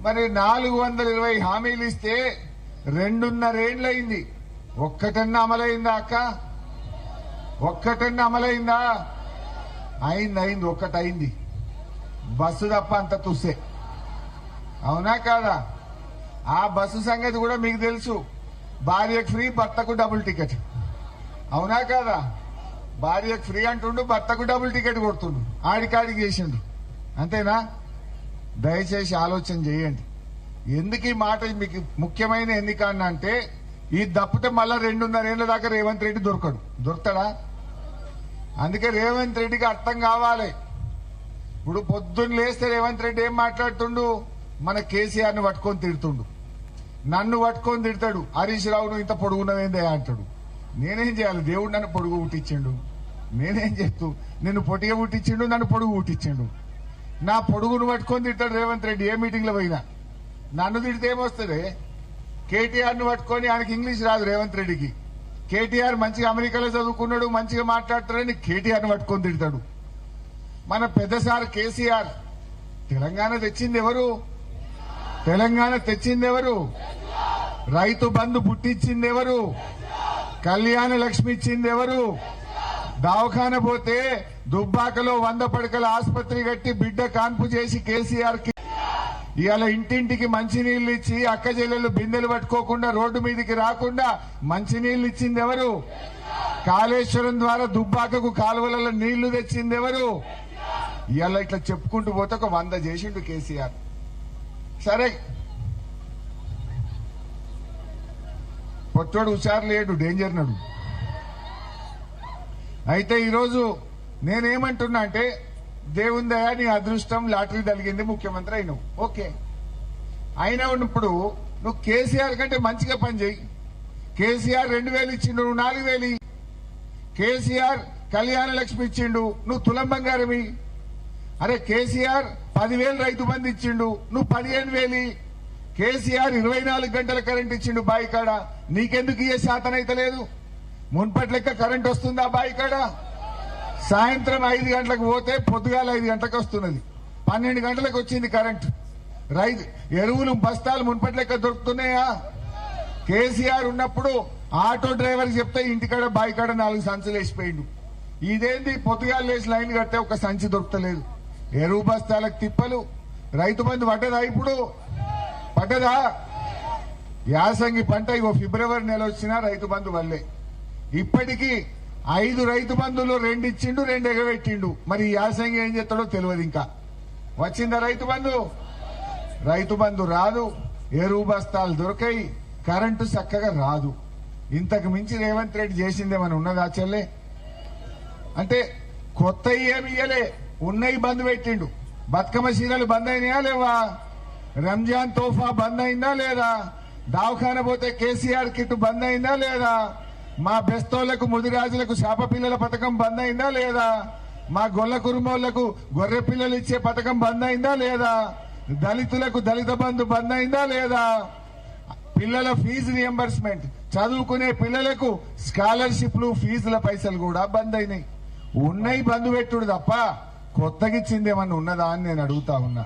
మరి 420 హామీలు ఇస్తే 2.5 ఏళ్లయింది. ఒక్కటన్నా అమలైందా అక్క? ఒక్కటన్నా అమలైందా? అయింది ఒక్కటైంది. బస్సు తప్ప అంత తుస్సే. అవునా కాదా? ఆ బస్సు సంగతి కూడా మీకు తెలుసు. భార్యకు ఫ్రీ, భర్తకు డబుల్ టికెట్. అవునా కాదా? భార్యకు ఫ్రీ అంటుండు, భర్తకు డబుల్ టికెట్ కొడుతుండు. ఆడికాడికి చేసిండు. అంతేనా? దయచేసి ఆలోచన చేయండి. ఎందుకు ఈ మాట మీకు ముఖ్యమైన ఎన్నికన్నా అంటే, ఈ తప్పితే మళ్ళా 2.5 ఏళ్ల దాకా రేవంత్ రెడ్డి దొరుకుతాడా? అందుకే రేవంత్ రెడ్డికి అర్థం కావాలి. ఇప్పుడు పొద్దున్న లేస్తే రేవంత్ రెడ్డి ఏం మాట్లాడుతుండు? మన కేసీఆర్ ను పట్టుకొని తిడుతుండు, నన్ను పట్టుకొని తిడతాడు. హరీష్ రావును ఇంత పొడుగున్నవేందే అంటాడు. నేనేం చేయాలి? దేవుడు నన్ను పొడుగు పుట్టించిండు. నేనేం చేస్తూ? నిన్ను పొట్టిగా పుట్టించిండు, నన్ను పొడుగు పుట్టించిండు. నా పొడుగును పట్టుకొని తిడతాడు రేవంత్ రెడ్డి. ఏ మీటింగ్ లో పోయినా నన్ను తిడితే ఏమొస్తుంది? కేటీఆర్ ను పట్టుకొని, ఆయనకి ఇంగ్లీష్ రాదు రేవంత్ రెడ్డికి. కేటీఆర్ మంచిగా అమెరికాలో చదువుకున్నాడు, మంచిగా మాట్లాడతాడని కేటీఆర్ ను పట్టుకొని తిడతాడు. మన పెద్దసారి కేసీఆర్ తెలంగాణ తెచ్చింది ఎవరు? తెలంగాణ తెచ్చింది ఎవరు? రైతు బంధు పుట్టించింది ఎవరు? కళ్యాణ లక్ష్మి ఇచ్చింది ఎవరు? దవాఖాన పోతే దుబ్బాకలో 100 పడకల ఆసుపత్రి కట్టి బిడ్డ కాన్పు చేసి కేసీఆర్ కి ఇవాళ ఇంటింటికి మంచినీళ్లు ఇచ్చి అక్క చెల్లెలు బిందెలు పట్టుకోకుండా రోడ్డు మీదకి రాకుండా మంచినీళ్లు ఇచ్చింది ఎవరు? కాళేశ్వరం ద్వారా దుబ్బాకకు కాలువలలో నీళ్లు తెచ్చింది ఎవరు? ఇవాళ ఇట్లా చెప్పుకుంటూ పోతే ఒక 100 చేసిండు కేసీఆర్. సరే, పొట్టోడు హుషారు లేడు, డేంజర్ నడు. అయితే ఈరోజు నేనేమంటున్నా అంటే, దేవుని దయ, నీ అదృష్టం, లాటరీ తగిలింది, ముఖ్యమంత్రి అయినావు. ఓకే, అయినా ఉన్నప్పుడు నువ్వు కేసీఆర్ కంటే మంచిగా పనిచేయి. కేసీఆర్ 2,000 ఇచ్చిండు, నువ్వు 4,000. కేసీఆర్ కళ్యాణ లక్ష్మి ఇచ్చిండు, నువ్వు తులం బంగారమి. అరే, కేసీఆర్ 10,000 రైతు బంధు ఇచ్చిండు, నువ్వు 15,000. కేసీఆర్ 24 గంటల కరెంట్ ఇచ్చిండు బాయికాడ, నీకెందుకు ఇయ్యే శాతనైతే లేదు? మున్పటి లెక్క కరెంట్ వస్తుందా బాయికాడ? సాయంత్రం 5 గంటలకు పోతే పొద్దుగాల 5 గంటలకు వస్తున్నది. 12 గంటలకు వచ్చింది కరెంట్. ఎరువులు బస్తాలు మున్పటి లెక్క దొరుకుతున్నాయా? కేసీఆర్ ఉన్నప్పుడు ఆటో డ్రైవర్ చెప్తే ఇంటికాడ బాయికాడ 4 సంచులు వేసిపోయిండు. ఇదేంది? పొద్దుగాల లేచి లైన్ కడితే ఒక సంచి దొరకలేదు. ఎరువు బస్తాలకు తిప్పలు. రైతు బంధు పడ్డదా? ఇప్పుడు పడ్డదా? యాసంగి పంట ఇగో ఫిబ్రవరి నెల వచ్చినా రైతు బంధు వల్లే. ఇప్పటికీ 5 రైతు బంధులు 2 ఇచ్చిండు, 2 ఎగబెట్టిండు. మరి యాసంగి ఏం చేస్తాడో తెలియదు. ఇంకా వచ్చిందా రైతు బంధు? రైతు బంధు రాదు, ఎరువు బస్తాలు దొరకాయి, కరెంటు చక్కగా రాదు. ఇంతకు మించి రేవంత్ రెడ్డి చేసిందేమని ఉన్నదా చెల్లె? అంటే కొత్త ఏమి ఇయ్యలే, ఉన్నయి బంద్ పెట్టిండు. బతుకమ్మ చీరలు బంద్ అయినాయా లేవా? రంజాన్ తోఫా బంద్ అయిందా లేదా? దవాఖాన పోతే కేసీఆర్ కిట్ బంద్ అయిందా లేదా? మా బెస్తోళ్లకు, ముదిరాజులకు శాప పిల్లల పథకం బంద్ అయిందా లేదా? మా గొల్ల కురుమోళ్లకు గొర్రె పిల్లలు ఇచ్చే పథకం బంద్ అయిందా లేదా? దళితులకు దళిత బంధు బంద్ అయిందా లేదా? పిల్లల ఫీజు రియంబర్స్మెంట్, చదువుకునే పిల్లలకు స్కాలర్షిప్లు, ఫీజుల పైసలు కూడా బంద్ అయినాయి. ఉన్నాయి బంధు పెట్టుడు తప్ప కొత్తగిచ్చిందేమన్నా ఉన్నదా అని నేను అడుగుతా ఉన్నా.